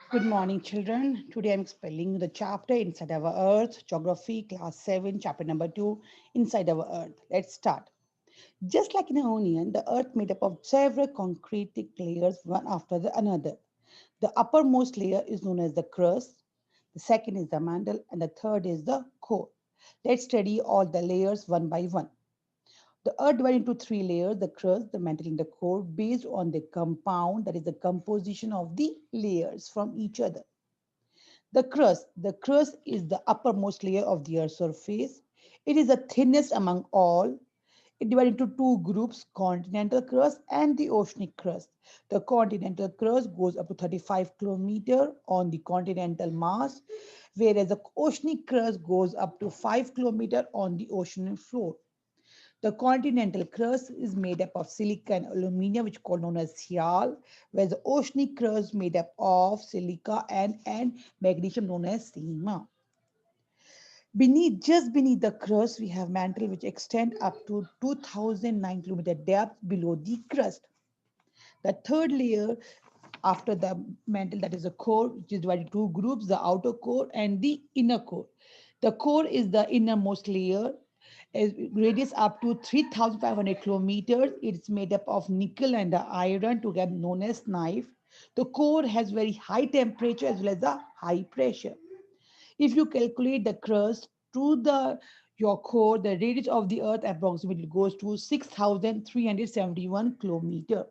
Good morning, children. Today I'm spelling the chapter Inside Our Earth, Geography, Class 7, Chapter number 2, Inside Our Earth. Let's start. Just like in an onion, the Earth made up of several concrete layers, one after the another. The uppermost layer is known as the crust, the second is the mantle, and the third is the core. Let's study all the layers one by one. The earth divided into three layers, the crust, the mantle, and the core, based on the compound, that is the composition of the layers from each other. The crust is the uppermost layer of the Earth's surface. It is the thinnest among all. It divided into two groups, continental crust and the oceanic crust. The continental crust goes up to 35 kilometers on the continental mass, whereas the oceanic crust goes up to 5 kilometers on the ocean floor. The continental crust is made up of silica and aluminium, which is called known as Sial, whereas the oceanic crust is made up of silica and magnesium, known as Sima. Just beneath the crust, we have mantle which extend up to 2009 kilometer depth below the crust. The third layer after the mantle, that is the core, which is divided into two groups, the outer core and the inner core. The core is the innermost layer, radius up to 3,500 kilometers. It's made up of nickel and the iron, together known as knife. The core has very high temperature as well as the high pressure. If you calculate the crust to the your core, the radius of the earth approximately goes to 6,371 kilometer.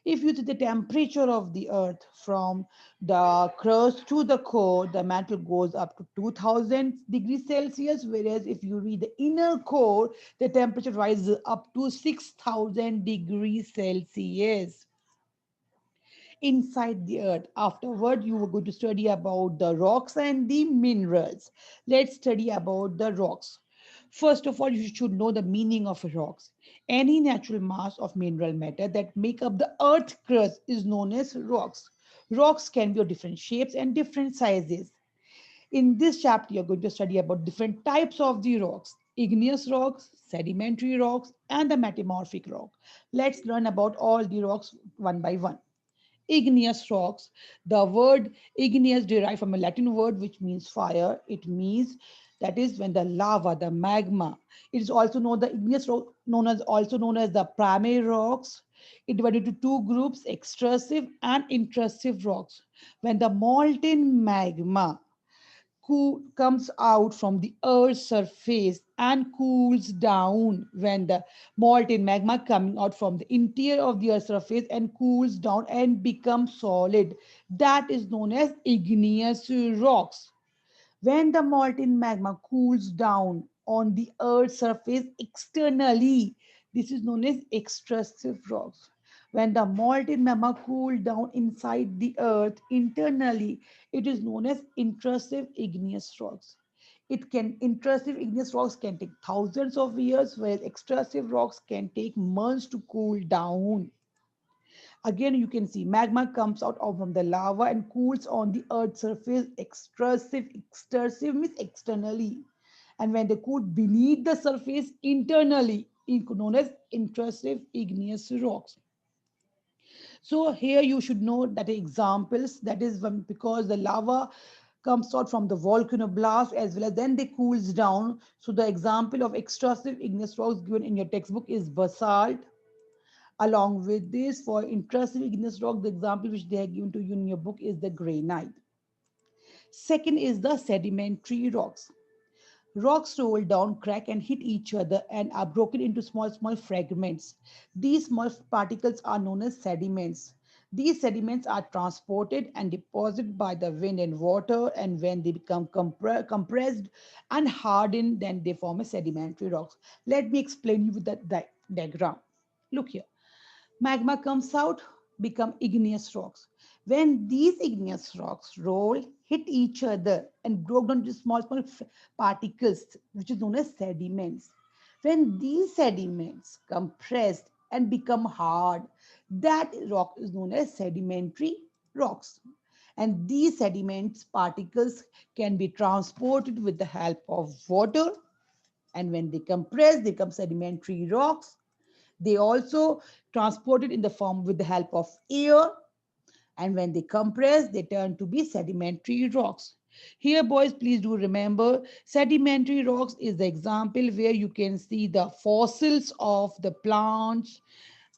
If you see the temperature of the earth from the crust to the core, the mantle goes up to 2000 degrees Celsius, whereas if you read the inner core, the temperature rises up to 6000 degrees Celsius inside the earth. Afterward, you are going to study about the rocks and the minerals. Let's study about the rocks. First of all, you should know the meaning of rocks. Any natural mass of mineral matter that make up the earth crust is known as rocks. Rocks can be of different shapes and different sizes. In this chapter, you're going to study about different types of the rocks: igneous rocks, sedimentary rocks, and the metamorphic rock. Let's learn about all the rocks one by one. Igneous rocks. The word igneous derived from a Latin word which means fire. It means that is when the lava, the magma. It is also known the igneous rock known as the primary rocks. It divided into two groups, extrusive and intrusive rocks. When the molten magma comes out from the earth's surface and cools down, when the molten magma coming out from the interior of the earth's surface and cools down and becomes solid, that is known as igneous rocks. When the molten magma cools down on the earth's surface externally, this is known as extrusive rocks. When the molten magma cool down inside the earth internally, it is known as intrusive igneous rocks. Intrusive igneous rocks can take thousands of years, whereas extrusive rocks can take months to cool down. Again, you can see magma comes out from the lava and cools on the earth's surface. Extrusive means externally. And when they cool beneath the surface internally, known as intrusive igneous rocks. So here you should know that examples, that is because the lava comes out from the volcano blast as well as then they cools down. So the example of extrusive igneous rocks given in your textbook is basalt. Along with this, for intrusive igneous rock, the example which they have given to you in your book is the granite. Second is the sedimentary rocks. Rocks roll down, crack, and hit each other and are broken into small fragments. These small particles are known as sediments. These sediments are transported and deposited by the wind and water, and when they become compressed and hardened, then they form a sedimentary rocks. Let me explain you with the diagram. Look here. Magma comes out, become igneous rocks. When these igneous rocks roll, hit each other and broke down into small particles, which is known as sediments. When these sediments compressed and become hard, that rock is known as sedimentary rocks. And these sediments particles can be transported with the help of water. And when they compress, they become sedimentary rocks. They also transported in the form with the help of air. And when they compress, they turn to be sedimentary rocks. Here, boys, please do remember sedimentary rocks is the example where you can see the fossils of the plants,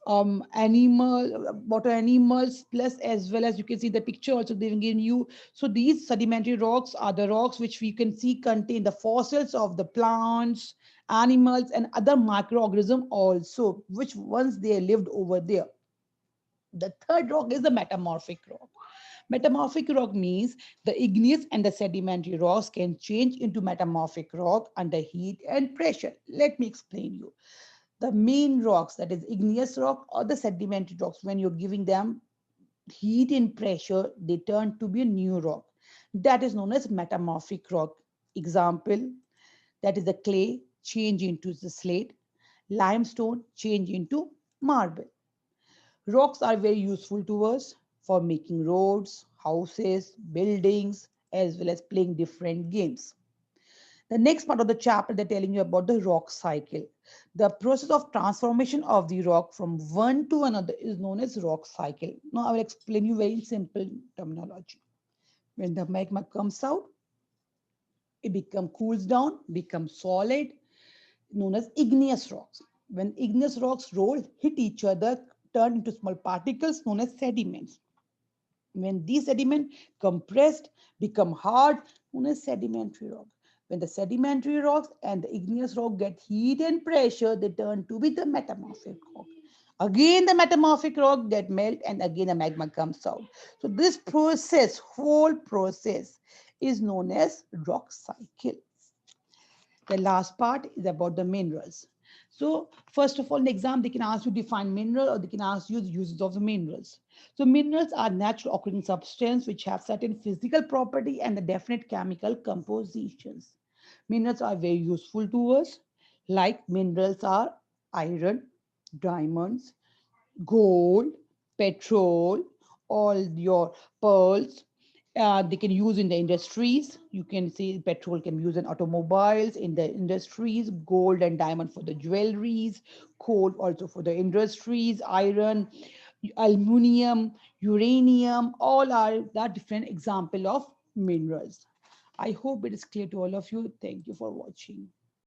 animal, water animals, plus as well as you can see the picture also they've given you. So these sedimentary rocks are the rocks which we can see contain the fossils of the plants, animals, and other microorganisms also, which once they lived over there. The third rock is the metamorphic rock. Metamorphic rock means the igneous and the sedimentary rocks can change into metamorphic rock under heat and pressure. Let me explain you. The main rocks, that is igneous rock or the sedimentary rocks, when you're giving them heat and pressure, they turn to be a new rock. That is known as metamorphic rock. Example, that is the clay change into the slate, limestone change into marble. Rocks are very useful to us for making roads, houses, buildings, as well as playing different games. The next part of the chapter, they're telling you about the rock cycle. The process of transformation of the rock from one to another is known as rock cycle. Now, I will explain you very simple terminology. When the magma comes out, it becomes cools down, becomes solid, known as igneous rocks. When igneous rocks roll, hit each other, turn into small particles known as sediments. When these sediments compressed, become hard, known as sedimentary rock. When the sedimentary rocks and the igneous rock get heat and pressure, they turn to be the metamorphic rock. Again, the metamorphic rock get melt and again the magma comes out. So this process, whole process, is known as rock cycle. The last part is about the minerals. So first of all, in the exam, they can ask you define mineral or they can ask you the uses of the minerals. So minerals are natural occurring substances which have certain physical property and the definite chemical compositions. Minerals are very useful to us. Like minerals are iron, diamonds, gold, petrol, all your pearls. They can use in the industries. You can see petrol can be used in automobiles, in the industries, gold and diamond for the jewelries, coal also for the industries, iron, aluminum, uranium, all are the different example of minerals. I hope it is clear to all of you. Thank you for watching.